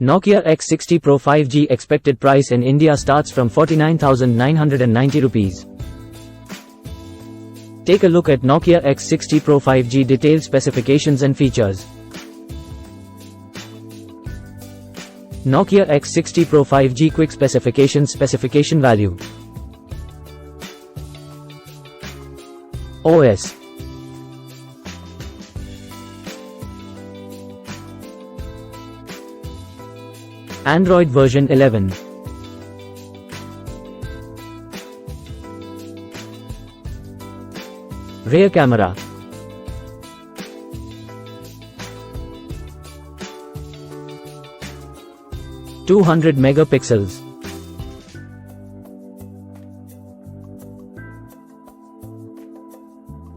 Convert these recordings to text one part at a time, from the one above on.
Nokia X60 Pro 5G expected price in India starts from 49,990 rupees. Take a look at Nokia X60 Pro 5G detailed specifications and features. Nokia X60 Pro 5G quick specification value. OS. Android version 11. Rear camera. (200 megapixels).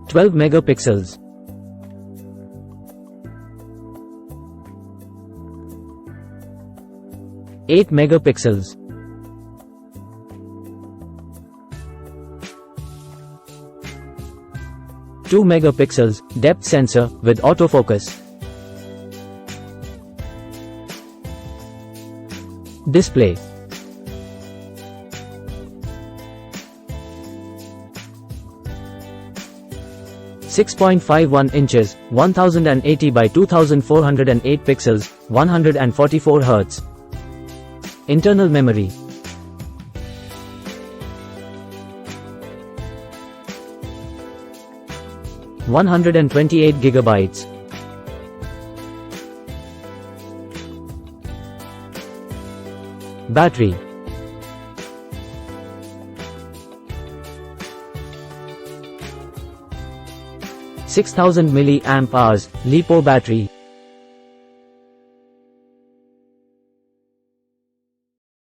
(12 megapixels). (8 megapixels). (2 megapixels) depth sensor with autofocus. Display. (6.51 inches, 1080 by 2408 pixels, 144 Hz). Internal memory. (128 gigabytes). Battery. (6000 mAh, LiPo battery).